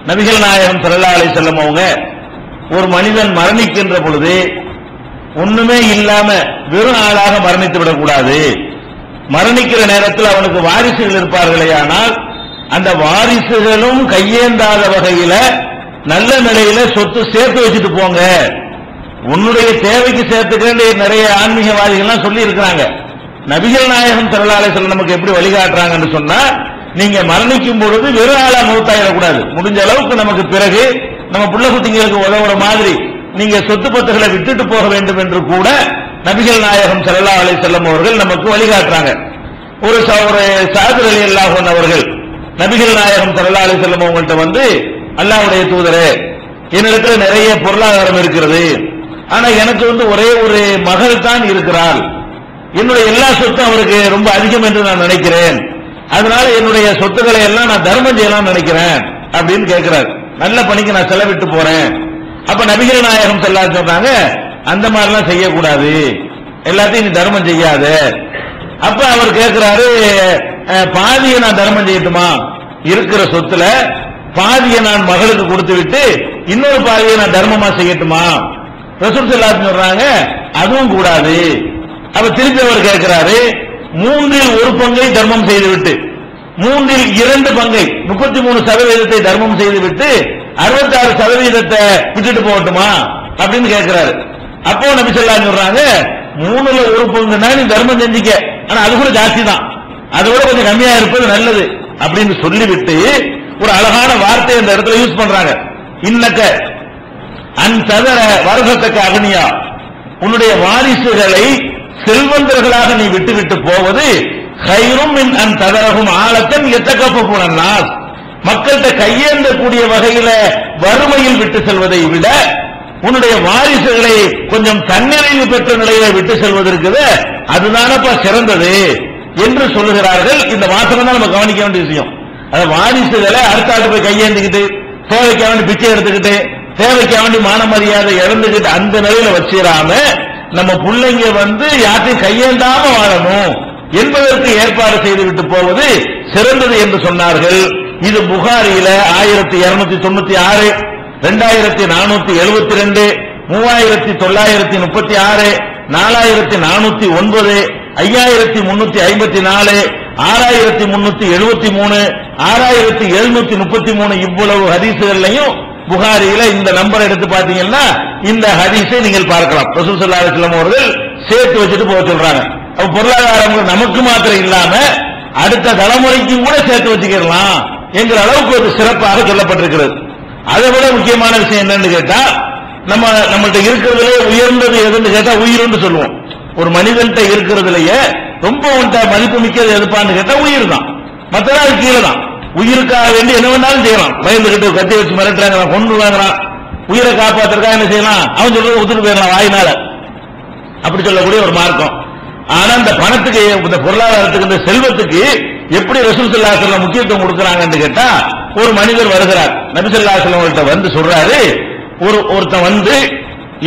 நபிகள் நாயகம் ஸல்லல்லாஹு அலைஹி வஸல்லம் அவங்க ஒரு மனிதன் மரணிக்கின்ற பொழுது ஒண்ணுமே இல்லாம வெறும் ஆளாக மரணித்து விடக்கூடாது. மரணிக்கிற நேரத்தில் அவனுக்கு வாரிசுகள் இருப்பார்களே, ஆனால் அந்த வாரிசுகளும் கையேந்தாத வகையில நல்ல நிலையில சொத்து சேர்த்து வச்சுட்டு போங்க. உன்னுடைய தேவைக்கு சேர்த்துக்க நிறைய ஆன்மீகவாதிகள் சொல்லி இருக்கிறாங்க. நபிகள் நாயகம் ஸல்லல்லாஹு அலைஹி வஸல்லம் நமக்கு எப்படி வழிகாட்டுறாங்கன்னு சொன்னா, நீங்க மரணிக்கும் பொழுது வெறும் ஆளா மௌத்தாயிடக்கூடாது. முடிஞ்ச அளவுக்கு நமக்கு பிறகு நம்ம புள்ள குட்டிங்களுக்கு உதவுற மாதிரி நீங்க சொத்து பத்துகளை விட்டுட்டு போக வேண்டும் என்று கூட நபிகள் நாயகம் ஸல்லல்லாஹு அலைஹி வஸல்லம் அவர்கள் நமக்கு வழிகாட்டுறாங்க. ஒரு சாது ரலியல்லாஹு அன்ஹு அவர்கள் நபிகள் நாயகம் ஸல்லல்லாஹு அலைஹி வஸல்லம் அவங்கள்ட்ட வந்து, அல்லாஹ்வுடைய தூதரே, என்னிடத்தில் நிறைய பொருளாதாரம் இருக்கிறது, ஆனா எனக்கு ஒரே ஒரு மகள் தான் இருக்கிறாள், என்னுடைய எல்லா சொத்தும் அவருக்கு ரொம்ப அதிகம் என்று நான் நினைக்கிறேன், அதனால என்னுடைய சொத்துக்களை எல்லாம் நான் தர்மம் செய்யலாம் நினைக்கிறேன் அப்படின்னு கேட்கிறார். நல்ல பணிக்கு நான் செலவிட்டு போறேன். அப்ப நபிகள் நாயகம் ஸல்லல்லாஹு அலைஹி வஸல்லம் சொல்றாங்க, அந்த மாதிரிலாம் செய்யக்கூடாது, எல்லாத்தையும் நீ தர்மம் செய்யாத. அப்ப அவர் கேட்கிறாரு, பாதியை நான் தர்மம் செய்யட்டுமா, இருக்கிற சொத்துல பாதியை நான் மகளுக்கு கொடுத்து விட்டு இன்னொரு பாதியை நான் தர்மமா செய்யட்டுமா? ரசூல் ஸல்லல்லாஹு அலைஹி வஸல்லம் சொல்றாங்க, அதுவும் கூடாது. அப்ப திருப்பி அவர் கேட்கிறாரு, 1/3 தர்மம் செய்துவிட்டு 2/3 33% தர்மம் செய்துவிட்டு 66% விட்டுட்டு போகட்டுமா அப்படின்னு கேட்கிறாரு. அப்போ நபி ஸல்லல்லாஹு அலைஹி வஸல்லம் சொல்றாங்க, 1/3 நீ தர்மம் செஞ்சிக்க, ஆனா அது கூட ஜாஸ்தி தான், அதோட கொஞ்சம் கம்மியா இருப்பது நல்லது அப்படின்னு சொல்லிவிட்டு ஒரு அழகான வார்த்தை இந்த இடத்துல யூஸ் பண்றாங்க. இன்னக்க அன்ததர வரசத்தக்க அக்னியா, உன்னுடைய வாரிசுகளை செல்வந்தர்களாக நீ விட்டு போவது கைரும் மின் அன் ததரகும் ஆலத்தன் எத்தக்கப்பூன நாஸ், மக்கள்கிட்ட கையேந்தக்கூடிய வகையில வறுமையில் விட்டு செல்வதை விட உன்னுடைய வாரிசுகளை கொஞ்சம் தன்னிறைவு பெற்ற நிலையில விட்டு செல்வதற்கு அதுதானப்பா சிறந்தது என்று சொல்லுகிறார்கள். இந்த வாசகம் தான் நம்ம கவனிக்க வேண்டிய விஷயம். அது வாரிசுகளை அடுத்த போய் கையேந்திக்கிட்டு தேவைக்காக வேண்டி பிச்சை எடுத்துக்கிட்டு தேவைக்காக வேண்டி மான மரியாதை இழந்துகிட்டு அந்த நிலையில வச்சிடாம நம்ம பிள்ளைங்க யார்ட்டையும் கையேந்தாம வாழணும் என்பதற்கு ஏற்பாடு செய்துவிட்டு போவது சிறந்தது என்று சொன்னார்கள். இது புகாரியில 1296, 2472, 3936, 4409, 5354, 6373, 6733 இவ்வளவு ஹதீசுகள்லையும் புகாரியில இந்த நம்பர் எடுத்து பாத்தீங்கன்னா இந்த ஹதீஸை நீங்கள் பார்க்கலாம். ரசூல் ஸல்லல்லாஹு அலைஹி வஸல்லம் அவர்கள் சேர்த்து வச்சுட்டு போக சொல்றாங்க. பொருளாதாரம் நமக்கு மாத்திரம் இல்லாம அடுத்த தலைமுறைக்கும் கூட சேர்த்து வச்சுக்கலாம் என்கிற அளவுக்கு ஒரு சிறப்பாக சொல்லப்பட்டிருக்கிறது. அதை விட முக்கியமான விஷயம் என்னன்னு கேட்டா, நம்மள்ட்ட இருக்கிறதுலே உயர்ந்தது எதுன்னு கேட்டா உயிர்னு சொல்லுவோம். ஒரு மனிதன்கிட்ட இருக்கிறதுலயே ரொம்ப மதிப்பு மிக்கது எதுப்பான்னு கேட்டா உயிர் தான், மற்றனால கீழே தான். உயிருக்காக வேண்டி என்ன வேணாலும் செய்யலாம். பயந்துகிட்டு கத்தி வச்சு மிரட்டுறாங்க, கொண்டு வாங்குறான், உயிரை காப்பாத்துறதுக்காக என்ன செய்யலாம், அவன் சொல்றது ஒத்துட்டு போயிடலாம் வாயினால, அப்படி சொல்லக்கூடிய ஒரு மார்க்கம். ஆனா இந்த பணத்துக்கு, இந்த பொருளாதாரத்துக்கு, இந்த செல்வத்துக்கு எப்படி ரசூல் ஸல்லல்லாஹு அலைஹி வஸல்லம் முக்கியத்துவம் கொடுக்கறாங்கன்னு கேட்டா, ஒரு மனிதர் வருகிறார், நபி ஸல்லல்லாஹு அலைஹி வஸல்லம் வந்து சொல்றாரு, ஒருத்தன்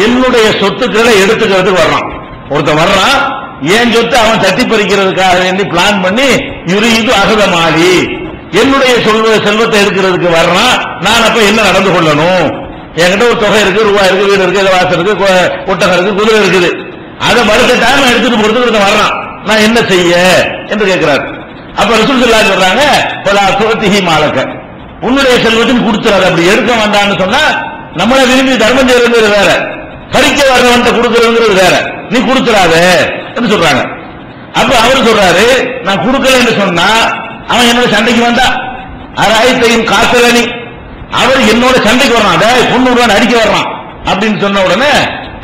என்னுடைய சொத்துக்களை எடுத்துக்கிறதுக்கு வர்றான். ஒருத்தன் வர்றான், என் சொத்து அவன் தட்டி பறிக்கிறதுக்காக வேண்டி பிளான் பண்ணி யுரீது அகத மாலி, என்னுடைய செல்வத்தை எடுக்கிறதுக்கு வர்றான். நான் அப்ப என்ன நடந்து கொள்ளணும்? என்கிட்ட ஒரு தொகை இருக்கு, ரூபாய் இருக்கு, வீடு இருக்கு, வாசல் இருக்கு, ஒட்டகம் இருக்கு, குதிரை இருக்குது, அதை மறுத்த டைம் எடுத்துட்டு போறதுக்கு வர்றான், நான் என்ன செய்ய என்று கேட்கிறார். அப்ப ரசூல் ஸல்லல்லாஹு அலைஹி சொல்றாங்க, பலா துஅதிஹி மாலக, உன்னுடைய செல்வத்தையும் கொடுத்துறாரு. அப்படி எடுக்க வேண்டாம்னு சொன்னா நம்மளை விரும்பி தர்மம் செய்யறது வேற, பறிக்க வர்றவன்ட்ட கொடுக்கறதுங்கிறது வேற, நீ கொடுத்துறாத என்று சொல்றாங்க. அப்ப அவர் சொல்றாரு, நான் கொடுக்கலன்னு சொன்னா அவன் என்னோட சண்டைக்கு வந்தா அராயத்தையும் காத்தலனி, அவர் என்னோட சண்டைக்கு வர்றான், பொண்ணு அடிக்க வர்றான் அப்படின்னு சொன்ன உடனே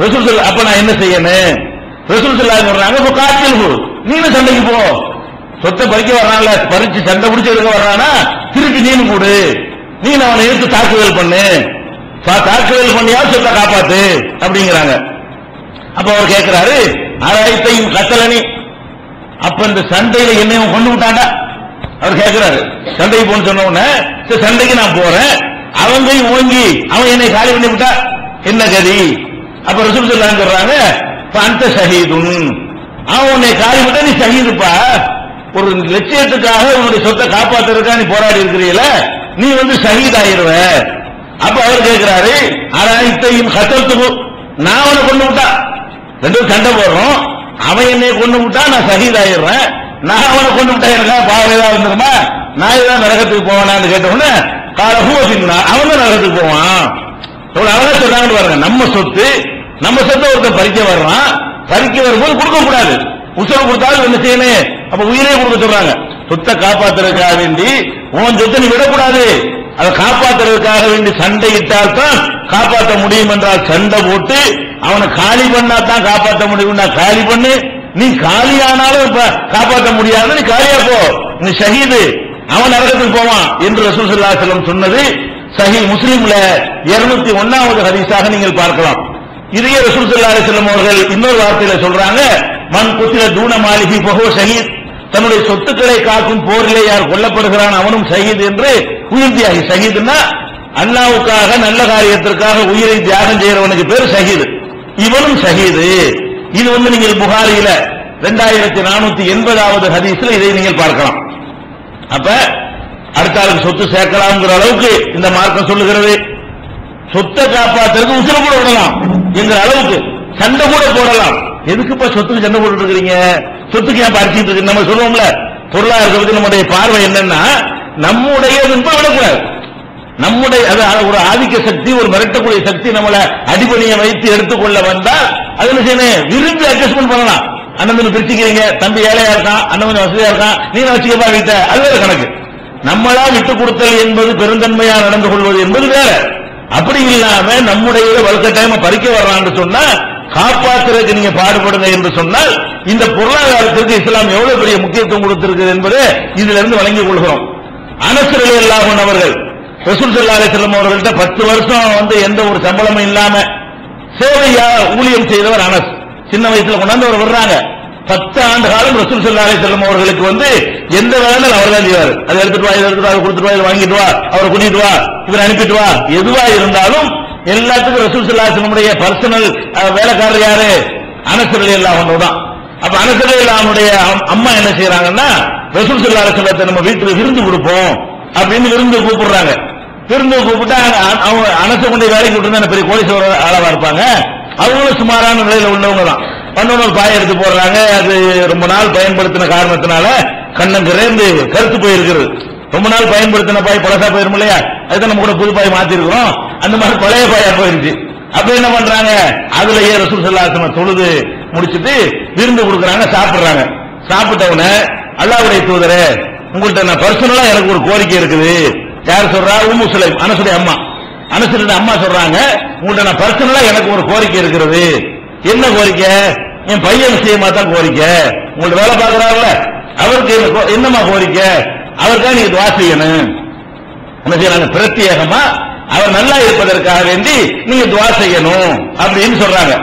ரசூல் ஸல்லல்லாஹு, அப்ப நான் என்ன செய்யணும்? ரசூல் ஸல்லல்லாஹு அலைஹி சொல்றாங்க, இப்ப காத்தில் நீனும் சண்டைக்கு போ, சொத்தை பறிக்க வர்றான்ல, பறிச்சு சண்டை பிடிச்சு எடுக்க வர்றானா திருப்பி நீனு கூடு, நீ அவனை எடுத்து தாக்குதல் பண்ணு, தாக்குதல் பண்ணியா சொத்தை காப்பாத்து அப்படிங்கிறாங்க. அப்ப அவர் கேட்கிறாரு, அராயத்தையும் கத்தலனி, அப்ப இந்த சண்டையில என்னையும் கொண்டு விட்டாண்டா அவர் கேட்கிறாரு. சண்டைக்கு போன்னு சொன்ன உடனே சண்டைக்கு நான் போறேன், அவங்க ஓங்கி அவன் என்னை காலி பண்ணி விட்டா என்ன கதி? அப்ப ரசூல் ஸல்லல்லாஹு அலைஹி சொல்றாங்க, அந்த ஷஹீதுன், அவன் உன்னை காலி விட்டா நீ ஷஹீதுப்பா, ஒரு லட்சியத்துக்காக உன்னுடைய சொத்தை காப்பாத்துறதுக்காக நீ போராடி இருக்கிறீல, நீ ஷஹீத் ஆயிருவ. அப்ப அவர் கேட்கிறாரு, அராயித்தையும் கத்தத்துக்கு நான் அவனை கொண்டு விட்டா, ரெண்டும் சண்டை போடுறோம், அவன் என்னை கொண்டு விட்டா நான் ஷஹீத் ஆயிடுறேன், நான் அவனை கொண்டு விட்டா எனக்கா பாவம் ஏதாவது வந்துருமா, நான் ஏதாவது நரகத்துக்கு போவானான்னு கேட்டவுடனே காலஹூவா அவன் தான் நரகத்துக்கு போவான். அவதான் சொன்னாங்கன்னு பாருங்க, நம்ம சொத்தை ஒருத்தர் பறிக்க வர்றான், பறிக்க வரும்போது கொடுக்க கூடாது, உசவு கொடுத்தாலும் என்ன செய்யணும், அப்ப உயிரே கொடுக்க சொல்றாங்க. சொத்தை காப்பாத்துறதுக்காக வேண்டி உன் சொத்தை நீ விடக்கூடாது, அதை காப்பாத்துறதுக்காக வேண்டி சண்டையிட்டால் தான் காப்பாற்ற முடியும் என்றால் சண்டை போட்டு அவனை காலி பண்ணா தான் காப்பாற்ற முடியும், காலி பண்ணு, நீ காலியானாலும் காப்பாற்ற முடியாது, நீ காலியா போ, நீ ஷஹீது, அவன் நரகத்துக்கு போவான் என்று ரசூல் ஸல்லல்லாஹு அலைஹி வஸல்லம் சொன்னது சஹீஹ் முஸ்லிம்ல 201வது ஹதீஸாக நீங்கள் பார்க்கலாம். இதையே ரசூல் ஸல்லல்லாஹு அலைஹி வஸல்லம் அவர்கள் இன்னொரு வார்த்தையில சொல்றாங்க, மன் குத்தில தூன மாலிஹி ஃபஹுவ ஷஹீத், தன்னுடைய சொத்துக்களை காக்கும் போரிலே யார் கொல்லப்படுகிறான் அவனும் ஷஹீத் என்று உறுதியாகி. ஷஹீதுன்னா அல்லாஹ்வுக்காக நல்ல காரியத்திற்காக உயிரை தியாகம் செய்யறவனுக்கு பேர் ஷஹீது, இவனும் ஷஹீது. இது நீங்கள் புகாரியில 2480வது ஹதீஸ்ல இதை நீங்கள் பார்க்கலாம். அப்ப அடுத்த ஆளுக்கு சொத்து சேர்க்கலாம்ங்கிற அளவுக்கு இந்த மார்க்கம் சொல்லுகிறது. சொத்தை காப்பாற்றுறதுக்கு உசுர கூட விடலாம் என்கிற அளவுக்கு சண்டை கூட போடலாம். எதுக்குப்பா சொத்துக்கு சண்டை போட்டு இருக்கிறீங்க, சொத்துக்கு ஏன் பறிச்சிட்டு இருக்கு நம்ம சொல்லுவோம்ல. பொருளாதாரத்தை பத்தி நம்முடைய பார்வை என்னன்னா, நம்முடைய விடக்கூடாது, நம்முடைய ஒரு ஆதிக்க சக்தி, ஒரு மிரட்டக்கூடிய சக்தி நம்மளை அடிபணியை வைத்து எடுத்துக்கொள்ள வந்தால் அது என்ன செய்யணும், விரும்பி அட்ஜஸ்ட்மெண்ட் பண்ணலாம். அண்ணன் பிரிச்சுக்கிறீங்க, தம்பி ஏழையா இருக்கான், அண்ணன் கொஞ்சம் வசதியா இருக்கான், நீ வச்சுக்கப்பா வீட்ட, அது வேற கணக்கு. நம்மளா விட்டு கொடுத்தல் என்பது பெருந்தன்மையா நடந்து கொள்வது என்பது வேற. அப்படி இல்லாம நம்முடைய வலுக்கட்டாயமா பறிக்க வர்றான்னு சொன்னா காப்பாற்றுறதுக்கு நீங்க பாடுபடுங்க என்று சொன்னால் இந்த பொருளாதாரத்திற்கு இஸ்லாம் எவ்வளவு பெரிய முக்கியத்துவம் கொடுத்திருக்கிறது என்பதை இதுல இருந்து வழங்கிக் கொள்கிறோம். அனஸ் ரலியல்லாஹு அன்ஹு அவர்கள் ரசூல் ஸல்லல்லாஹு அலைஹி வஸல்லம் அவர்கள்ட்ட 10 வருஷம் எந்த ஒரு சம்பளமும் இல்லாம சேவையா ஊழியம் செய்தவர் அனஸ். சின்ன வயசுல கொண்டாந்து அவர் வர்றாங்க. 10 ஆண்டு காலம் ரசூல் ஸல்லல்லாஹு அலைஹி வஸல்லம் அவர்களுக்கு எந்த வேலையும் அவர் தான் செய்வார். அதை எடுத்துட்டு வா, இதை எடுத்துட்டு வா, கொடுத்துட்டு வா, இதை வாங்கிட்டு வா, அவரை கூட்டிட்டு வா, இவரை அனுப்பிட்டு வா, எதுவா இருந்தாலும் எல்லாத்துக்கும் ரசூல் ஸல்லல்லாஹு அலைஹி வஸல்லம் பர்சனல் வேலைக்காரர் யாரு, அனஸ் ரலியல்லாஹு அன்ஹு தான். அப்ப அனஸ் ரலியல்லாஹு அன்ஹுடைய அம்மா என்ன செய்யறாங்கன்னா, ரசூல் ஸல்லல்லாஹு அலைஹி வஸல்லம் நம்ம வீட்டுக்கு விருந்து கொடுப்போம் அப்படின்னு விருந்து கூப்பிடுறாங்க. விருந்து கூப்பிட்டா அவங்க அனச கொண்டு வேலைக்கு விட்டு பெரிய கோடீஸ்வர ஆளவா இருப்பாங்க. அவங்களும் சுமாரான நிலையில உள்ளவங்க தான். பண்ண பாய் எடுத்து போடுறாங்க. அது ரொம்ப நாள் பயன்படுத்தின காரணத்தினால கண்ணங்கிரேந்து கருத்து போயிருக்கிறது. ரொம்ப நாள் பயன்படுத்தின பாய் பழசா போயிரும் இல்லையா, அதுதான் நம்ம கூட புது பாய் மாத்தி இருக்கிறோம். அந்த மாதிரி பழைய பாயா போயிருச்சு. அப்ப என்ன பண்றாங்க, அதுலயே ரசூல் ஸல்லல்லாஹு அலைஹி வஸல்லம் தொழுது முடிச்சுட்டு விருந்து கொடுக்கறாங்க, சாப்பிடுறாங்க. சாப்பிட்டவன அல்லாஹ்வுடைய தூதரே, உங்கள்ட்ட நான் பர்சனலா எனக்கு ஒரு கோரிக்கை இருக்குது. யார் சொல்றா, உம்மு சுலைம், அனசுடைய அம்மா. அனசுடைய அம்மா சொல்றாங்க, உங்கள்ட்ட நான் பர்சனலா எனக்கு ஒரு கோரிக்கை இருக்கிறது. என்ன கோரிக்கை, என் பையன் விஷயமா தான் கோரிக்கை. உங்கள்ட்ட வேலை பார்க்கிறாருல அவருக்கு என்னமா கோரிக்கை, அவருக்காக நீங்க துஆ செய்யணும். என்ன செய்யறாங்க, பிரத்யேகமா அவர் நல்லா இருப்பதற்காக வேண்டி நீங்க துஆ செய்யணும் அப்படின்னு சொல்றாங்க.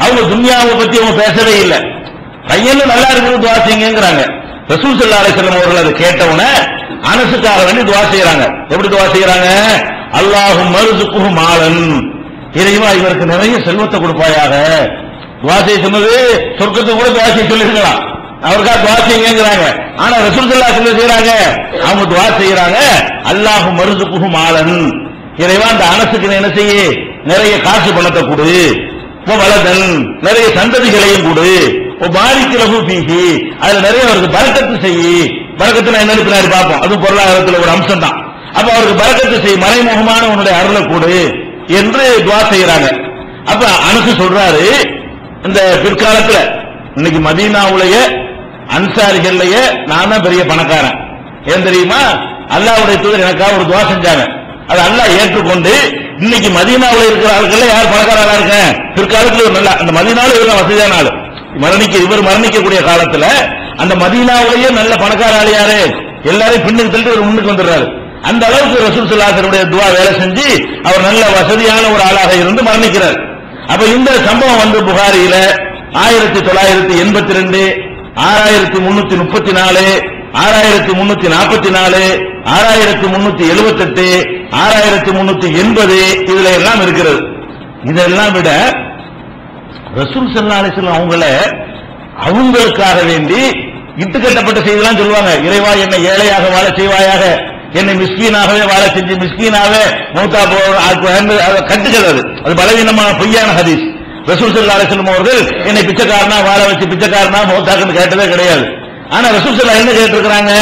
அவங்க துன்யாவை பத்தி அவங்க பேசவே இல்லை, பையனும் நல்லா இருக்கிறது துஆ செய்யுங்கிறாங்க. ரசூல் ஸல்லல்லாஹு அலைஹி வஸல்லம் அவர்கள் அதை கேட்டவுடனே அனசுக்காக வேண்டி துஆ செய்யறாங்க. எப்படி துஆ செய்யறாங்க, அல்லாஹும்ம ர்ஸுக்ஹு மாலன், இறைவா இவருக்கு நிறைய செல்வத்தை கொடுப்பாயாக. துஆ செய்ய சொன்னது சொர்க்கத்துக்கு கூட துஆ செய்ய சொல்லிருக்கலாம், அவருக்காக துஆ செய்யுங்கிறாங்க. ஆனா ரசூல் ஸல்லல்லாஹு அலைஹி வஸல்லம் செய்யறாங்க, அவங்க துஆ செய்யறாங்க, அல்லாஹும்ம ர்ஸுக்ஹு மாலன், இறைவா அந்த அனசுக்கு என்ன செய்ய, நிறைய காசு பணத்தை கொடு, வலதன் நிறைய சந்ததிகளையும் கொடு, பாரிக் லஹு ஃபீஹி அதுல நிறைய அவருக்கு பரக்கத்து செய்யி. பரக்கத்து என்னன்னு பின்னாடி பார்ப்போம், அது பொருளாதாரத்தில் ஒரு அம்சம் தான். அப்ப அவருக்கு பரக்கத்து செய், மறைமுகமான உன்னுடைய அருளை கொடு என்று துஆ செய்யறாங்க. அப்ப அனசு சொல்றாரு, இந்த பிற்காலத்துல இன்னைக்கு மதீனாவுடைய அன்சாரிகள்லயே நான் தான் பெரிய பணக்காரன். ஏன் தெரியுமா, அல்லாஹ்வுடைய தூதர் எனக்காக ஒரு துஆ செஞ்சாங்க, அது அல்லாஹ் ஏற்றுக்கொண்டு இன்னைக்கு மதீனாவுல இருக்கிற ஆட்கள் யார் பணக்காரா இருக்க, பிற்காலத்துல ஒரு நல்ல அந்த மதீனாவுல இருக்கிற வசதியான ஆளு இவர் மரணிக்கக்கூடிய காலத்துல அந்த மதீனாவுலயே நல்ல பணக்கார ஆளு யாரு, எல்லாரையும் பின்னுக்கு தள்ளிட்டு ஒரு முன்னுக்கு வந்துடுறாரு. அந்த அளவுக்கு ரசூல் ஸல்லல்லாஹு அலைஹி வஸல்லம் துஆ வேலை செஞ்சு அவர் நல்ல வசதியான ஒரு ஆளாக இருந்து மரணிக்கிறார். அப்ப இந்த சம்பவம் புகாரியில 1982, 6334, 6344, 6378, 6380 இதுல எல்லாம் இருக்கிறது. இதெல்லாம் விட ரசூல் ஸல்லல்லாஹு அலைஹி வஸல்லம் அவங்களுக்காக வேண்டி இட்டுக்கட்டப்பட்ட செய்திலாம் சொல்லுவாங்க. இறைவா என்னை ஏழையாக வாழ செய்வாயாக, என்னை மிஸ்கீனாகவே வாழ செஞ்சு மிஸ்கீனாவே மௌத்தா கட்டுக்கிறது அது பலவீனமான பொய்யான ஹதீஸ். ரசூல் ஸல்லல்லாஹு அலைஹி வஸல்லம் அவர்கள் என்னை பிச்சைக்காரனா வாழ வச்சு பிச்சைக்காரனா மௌத்தாக்குன்னு கேட்டதே கிடையாது. ஆனா ரசூல் ஸல்லல்லாஹு என்ன கேட்டிருக்கிறாங்க,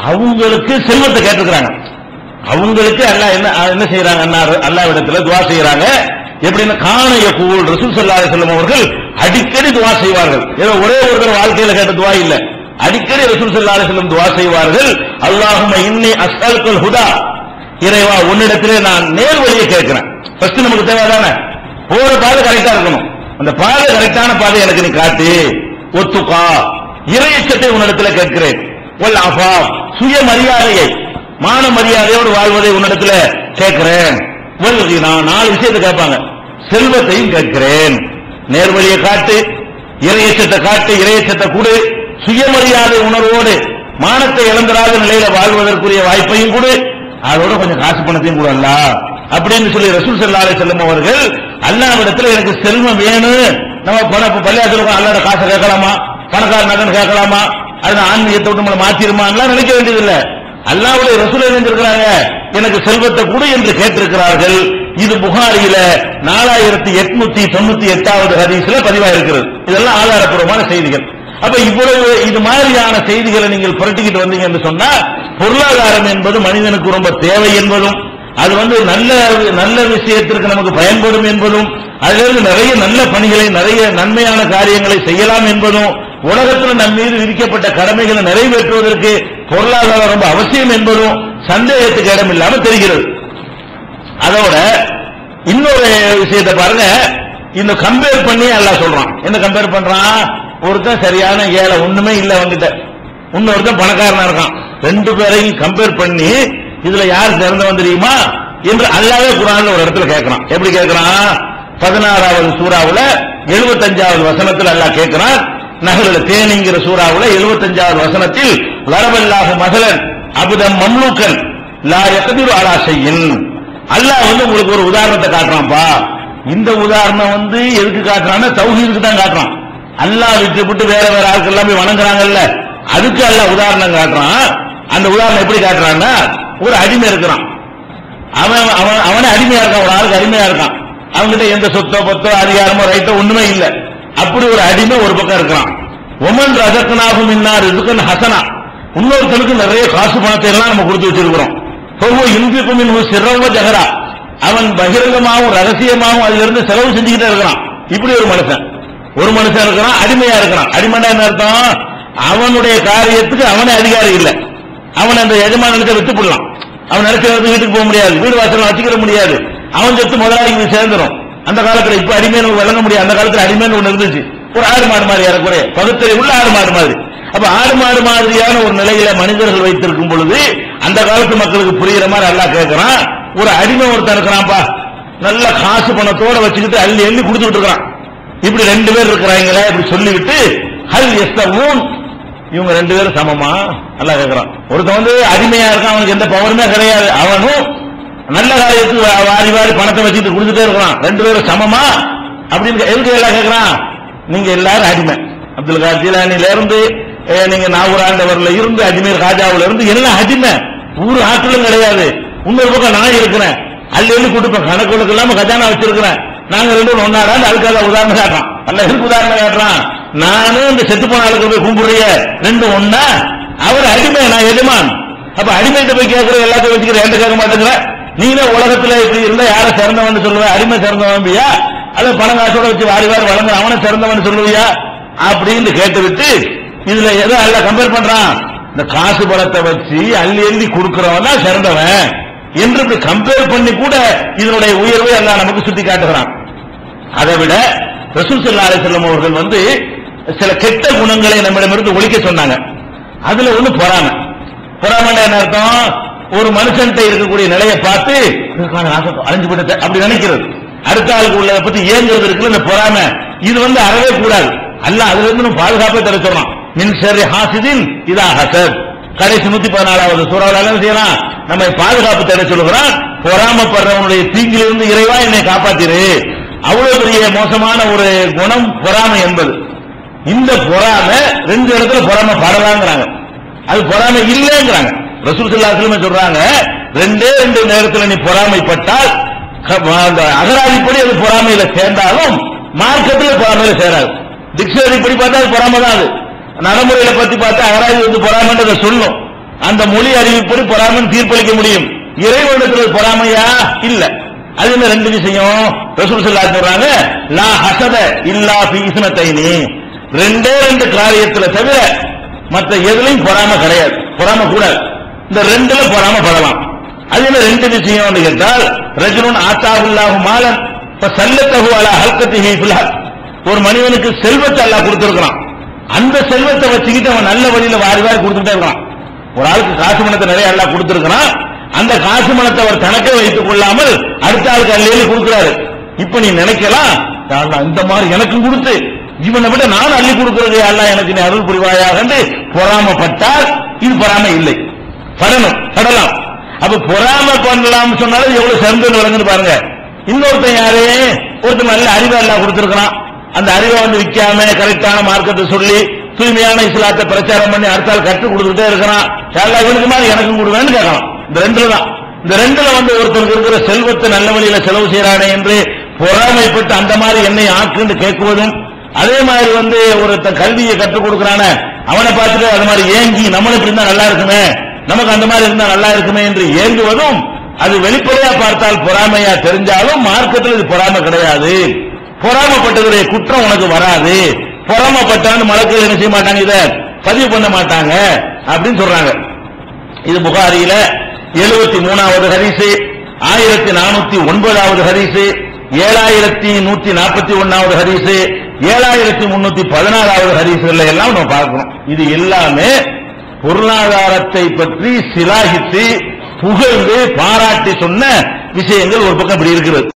அவங்களுக்கு செல்வத்தை கேட்டிருக்கிறாங்க. அவங்களுக்கு அல்லாஹ் என்ன செய்யறாங்க, அல்லாஹ்விடத்துல துஆ செய்யறாங்க. எப்படின்னா கான யகூல் ரசூல் ஸல்லல்லாஹு அலைஹி வஸல்லம் அவர்கள் அடிக்கடி துஆ செய்வார்கள். ஏதோ ஒரே ஒருத்தர் வாழ்க்கையில கேட்ட துஆ இல்ல, அடிக்கடி ரசூல் ஸல்லல்லாஹு அலைஹி வஸல்லம் துஆ செய்வார்கள். அல்லாஹும்ம இன்னி அஸ்அலுக்கல் ஹுதா, இறைவா உன்னிடத்திலே நான் நேர் வழியை கேட்கிறேன். ஃபர்ஸ்ட் நமக்கு தேவைதானே, போற பாதை கரெக்டா இருக்கணும், அந்த பாதை கரெக்டான பாதை எனக்கு நீ காட்டு. ஒத்துக்கா இறையச்சத்தை உன்னிடத்துல கேட்கிறேன். ஒல் ஆஃபா சுயமரியாதையை மான மரியாதையோடு வாழ்வதை உன்னிடத்துல கேட்கிறேன். நான் 4 விஷயத்தை கேட்பாங்க, செல்வத்தையும் கேட்கிறேன், நேர்வழியை காட்டு, இறையச்சத்தை காட்டு, இறையச்சத்தை கொடு, சுயமரியாதை உணர்வோடு மானத்தை இழந்தராத நிலையில வாழ்வதற்குரிய வாய்ப்பையும் கொடு, அதோட கொஞ்சம் காசு பணத்தையும் கூட அல்ல அப்படின்னு சொல்லி ரசூல் ஸல்லல்லாஹு அலைஹி வஸல்லம் அவர்கள் அல்லாஹ்விடத்துல எனக்கு செல்வம் வேணும். நம்ம பள்ளியாசலுக்கு அல்லாஹ்ட காசை கேட்கலாமா, பணக்கார நகன் கேட்கலாமா, அது ஆன்மீகத்தை விட்டு நம்மளை மாத்திருமா நினைக்க வேண்டியதில்லை. அல்லாஹ்வுடைய ரசூல் நினைச்சிருக்கிறாங்க எனக்கு செல்வத்தை கொடு என்று கேட்டிருக்கிறார்கள். இது புகாரியில 4898வது ஹதீஸ்ல பதிவாயிருக்கிறது. இதெல்லாம் ஆதாரப்பூர்வமான செய்திகள். அப்ப இவ்வளவு இது மாதிரியான செய்திகளை நீங்கள் புரட்டிக்கிட்டு வந்தீங்க என்று சொன்னா, பொருளாதாரம் என்பது மனிதனுக்கு ரொம்ப தேவை என்பதும், அது நல்ல விஷயத்திற்கு நமக்கு பயன்படும் என்பதும், அதிலிருந்து நிறைய நல்ல பணிகளை நிறைய நன்மையான காரியங்களை செய்யலாம் என்பதும், உலகத்தில் நம் மீது விதிக்கப்பட்ட கடமைகளை நிறைவேற்றுவதற்கு பொருளாதாரம் ரொம்ப அவசியம் என்பதும் சந்தேகத்துக்கு இடம் இல்லாமல் தெரிகிறது. அதோட இன்னொரு விஷயத்தை பாருங்க, இந்த கம்பேர் பண்ணி அல்லாஹ் சொல்றான். என்ன கம்பேர் பண்றான், ஒருத்தன் சரியான ஏழை ஒண்ணுமே இல்ல வந்துட்ட, இன்னொருத்தன் பணக்காரனா இருக்கான், 2 பேரையும் கம்பேர் பண்ணி இதுல யார் சிறந்தவன் தெரியுமா என்று அல்லாஹ்வே குர்ஆன்ல ஒரு இடத்துல கேட்கிறான். எப்படி கேட்கிறான், 16வது சூராவுல 75வது வசனத்தில் அல்லாஹ் கேட்கிறான். நஹ்லுல தேனிங்கிற சூராவுல 75வது வசனத்தில் லரபல்லாஹு மஸலன் அப்தம் மம்லூக்கன் லா யக்திரு அலா ஷைஇன், அல்லாஹ் உங்களுக்கு ஒரு உதாரணத்தை காட்டுறான்ப்பா. இந்த உதாரணம் எதுக்கு காட்டுறான்னா தௌஹீதுக்கு தான் காட்டுறான். அல்லாஹ் விட்டுவிட்டு வேற ஆட்கள் எல்லாம் போய் வணங்குறாங்கல்ல, அதுக்கு அல்லாஹ் உதாரணம் காட்டுறான். அந்த உதாரணம் எப்படி காட்டுறான்னா, ஒரு அடிமை இருக்கிறான், அவனே அடிமையா இருக்கான், ஒரு ஆளுக்கு அடிமையா இருக்கான், அவங்ககிட்ட எந்த சொத்தோ பத்தோ அதிகாரமோ ரைட்டோ ஒண்ணுமே இல்லை. அப்படி ஒரு அடிமை ஒரு பக்கம் இருக்கிறான். ஒமன் ரஜக்னாகும் இன்னார் இதுக்கு ஹசனா, இன்னொருத்தனுக்கு நிறைய காசு பணத்தை எல்லாம் நம்ம கொடுத்து வச்சிருக்கிறோம். இன்பிக்கும் சிறவ ஜகரா, அவன் பகிரங்கமாகவும் ரகசியமாகவும் அதிலிருந்து செலவு செஞ்சுக்கிட்டே இருக்கிறான். இப்படி ஒரு மனுஷன் இருக்கிறான், அடிமையா இருக்கிறான். அடிமைன்னா என்ன அர்த்தம், அவனுடைய காரியத்துக்கு அவனே அதிகாரி இல்லை, அவன் அந்த எஜமானத்தை விட்டு போடலாம், அவன் நினைச்ச வீட்டுக்கு போக முடியாது, வீடு வாசல் வச்சுக்கிற முடியாது, அவன் சொத்து முதலாளிக்கு சேர்ந்துடும். அந்த காலத்துல இப்ப அடிமைன்னு வழங்க முடியாது, அந்த காலத்துல அடிமைன்னு ஒண்ணு இருந்துச்சு, ஒரு ஆடு மாடு மாதிரி ஏறக்குறைய பகுத்தறி உள்ள ஆடு மாடு மாதிரி. அப்ப ஆடு மாடு மாதிரியான ஒரு நிலையில மனிதர்கள் வைத்திருக்கும் பொழுது அந்த காலத்து மக்களுக்கு புரியுற மாதிரி அல்லாஹ் கேட்கிறான். ஒரு அடிமை ஒருத்தன் இருக்கிறான்ப்பா, நல்ல காசு பணத்தோட வச்சுக்கிட்டு அள்ளி அள்ளி கொடுத்துட்டு இருக்கிறான். இப்படி 2 பேர் இருக்கிறாங்களே இப்படி சொல்லிவிட்டு ஹல் யஸ்தவூன், இவங்க 2 பேரும் சமமா அல்லாஹ் கேட்கிறான். ஒருத்தன் அடிமையா இருக்கான், அவனுக்கு எந்த பவருமே கிடையாது, அவனும் நல்ல காரியத்துக்கு வாரி வாரி பணத்தை வச்சுட்டு கொடுத்துட்டே இருக்கிறான், 2 பேரும் சமமா அப்படின்னு எதுக்கு எல்லாம் கேட்கிறான். நீங்க எல்லாரும் அடிமை, அப்துல் காதர் ஜீலானில இருந்து நீங்க நாகூராண்டவர்ல இருந்து அஜ்மீர் காஜாவுல இருந்து எல்லாம் அடிமை, ஊர் ஆட்களும் கிடையாது. இன்னொரு பக்கம் நான் இருக்கிறேன், அள்ளி அள்ளி கொடுப்பேன், கணக்கு இல்லாம கஜானா வச்சிருக்கிறேன், நாங்க 2 பேரும் ஒன்னாடா, அதுக்காக உதாரணம் காட்டுறான். அல்ல எதுக்கு உதாரணம் காட்டுறான், நானும் இந்த செத்து போன ஆளுக்கு போய் கும்பிடுறிய 2 ஒன்னா, அவர் அடிமை நான் எஜமான். அப்ப அடிமைகிட்ட போய் கேட்கிற எல்லாத்தையும் வச்சுக்கிற என்கிட்ட கேட்க மாட்டேங்கிற, நீனே உலகத்துல இப்படி இருந்தா யார சிறந்தவன் சொல்லுவ, அடிமை சிறந்தவன்பியா, அல்ல பணம் காசோட வச்சு வாரி வாரி வளர்ந்து அவனை சிறந்தவன் சொல்லுவியா அப்படின்னு கேட்டுவிட்டு இதுல எதோ அல்ல கம்பேர் பண்றான். இந்த காசு பணத்தை வச்சு அள்ளி அள்ளி கொடுக்கிறவன் தான் சிறந்தவன் என்று இப்படி கம்பேர் பண்ணி கூட இதனுடைய உயர்வை எல்லாம் நமக்கு சுட்டி காட்டுகிறான். அதை விட ரசூல் ஸல்லல்லாஹு அலைஹி வஸல்லம் அவர்கள் சில கெட்ட குணங்களை நம்மிடமிருந்து ஒழிக்க சொன்னாங்க. அதுல ஒண்ணு பொறாமை. பொறாமைன்னா என்ன அர்த்தம், ஒரு மனுஷன்கிட்ட இருக்கக்கூடிய நிலையை பார்த்து அழிஞ்சு போட்டு அப்படி நினைக்கிறது, அடுத்த ஆளுக்கு உள்ளதை பத்தி ஏங்குறது இருக்குல்ல இந்த பொறாமை, இது அறவே கூடாது. அல்லாஹ் அதுல இருந்து நம்ம பாதுகாப்பை தர சொல்றான். மின் ஷர்ரி ஹாசிதின் இதா ஹஸத், கடைசி 114வது சூறாவுல என்ன செய்யலாம், நம்மை பாதுகாப்பு தேட சொல்லுகிறான். பொறாமப்படுறவனுடைய தீங்கிலிருந்து இறைவா என்னை காப்பாத்திரு. அவ்வளவு பெரிய மோசமான ஒரு குணம் பொறாமை என்பது. இந்த பொறாமை 2 இடத்துல பொறாமை படலாங்கிறாங்க, அது பொறாமை இல்லைங்கிறாங்க. ரசூல் ஸல்லல்லாஹு அலைஹி வஸல்லம் சொல்றாங்க, ரெண்டே ரெண்டு நேரத்தில் நீ பொறாமைப்பட்டால் அகராதிப்படி அது பொறாமையில சேர்ந்தாலும் மார்க்கத்தில் பொறாமையில சேராது. டிக்ஷனரி படி பார்த்தா அது பொறாமை தான். அது நடைமுறையில பத்தி பார்த்தா அகராதி வந்து பொறாமைன்றதை சொல்லும். அந்த மொழி அறிவிப்படி பொறாமைன்னு தீர்ப்பளிக்க முடியும். இறைவனிடத்தில் பொறாமையா இல்ல. அது என்ன ரெண்டு விஷயம் ரசூல் ஸல்லல்லாஹு அலைஹி சொல்றாங்க, லா ஹஸத இல்லா ஃபீ இஸ்னத்தைனி, ரெண்டே ரெண்டு காரியத்துல தவிர மற்ற எதுலயும் பொறாமை கிடையாது, பொறாமை கூடாது. இந்த ரெண்டுல பொறாமை படலாம். அது என்ன ரெண்டு விஷயம் கேட்டால், ரஜுலுன் ஆத்தாஹுல்லாஹு மாலன் ஃபஸல்லத்தஹு அலா ஹல்கத்திஹி ஃபில் ஹக், ஒரு மனிதனுக்கு செல்வத்தை அல்லாஹ் கொடுத்திருக்கான். அந்த செல்வத்தை வச்சுக்கிட்டு அவன் நல்ல வழியில வாரி வாரி கொடுத்துட்டே இருக்கான். ஒரு ஆளுக்கு காசு பணத்தை நிறைய அல்லாஹ் கொடுத்திருக்கான். அந்த காசு பணத்தை அவர் தனக்கே வைத்துக் கொள்ளாமல் அடுத்த ஆளுக்கு அள்ளியில் கொடுக்கிறாரு. இப்ப நீ நினைக்கலாம், இந்த மாதிரி எனக்கும் கொடுத்து இவனை விட நான் அள்ளி கொடுக்கிறது அல்லாஹ் எனக்கு நீ அருள் புரிவாயாக என்று பொறாமப்பட்டால் இது பொறாமை இல்லை, படலாம். அப்ப பொறாமை பண்ணலாம் சொன்னாலும் எவ்வளவு சிறந்து விளங்குன்னு பாருங்க. இன்னொருத்தன் யாரு, ஒருத்தன் நல்ல அறிவை அல்லாஹ் கொடுத்திருக்கிறான். அந்த அறிவை வந்து விற்காம கரெக்டான மார்க்கத்தை சொல்லி தூய்மையான இஸ்லாத்தை பிரச்சாரம் பண்ணி அடுத்தால் கற்றுக் கொடுத்துட்டே இருக்கிறான். அல்லாஹ் இவனுக்கு மாதிரி எனக்கும் கொடுவேன்னு கேட்கலாம். இந்த ரெண்டுல தான், இந்த ரெண்டுல வந்து ஒருத்தருக்கு இருக்கிற செல்வத்தை நல்ல வழியில செலவு செய்யறானே என்று பொறாமைப்பட்டு அந்த மாதிரி என்னை ஆக்குன்னு கேட்குவதும், அதே மாதிரி வந்து ஒருத்தன் கல்வியை கற்றுக் கொடுக்கிறான அவனை பார்த்துட்டு அது மாதிரி ஏங்கி நம்மளும் இப்படி இருந்தா நல்லா இருக்குமே, நமக்கு அந்த மாதிரி இருந்தா நல்லா இருக்குமே என்று ஏங்குவதும், அது வெளிப்படையா பார்த்தால் பொறாமையா தெரிஞ்சாலும் மார்க்கத்தில் இது பொறாமை கிடையாது. பொறாமைப்பட்டதுடைய குற்றம் உனக்கு வராது. பொறாமைப்பட்டான்னு மலக்குகள் என்ன செய்ய மாட்டாங்க, இதை பதிவு பண்ண மாட்டாங்க அப்படின்னு சொல்றாங்க. இது புகாரியில 73வது ஹதீஸ், 1409வது ஹதீஸ், 7141வது ஹதீஸ், 7316வது ஹதீஸ்கள் எல்லாம் நம்ம பார்க்கணும். இது எல்லாமே பொருளாதாரத்தை பற்றி சிலாகித்து புகழ்ந்து பாராட்டி சொன்ன விஷயங்கள் ஒரு பக்கம் இப்படி இருக்கிறது.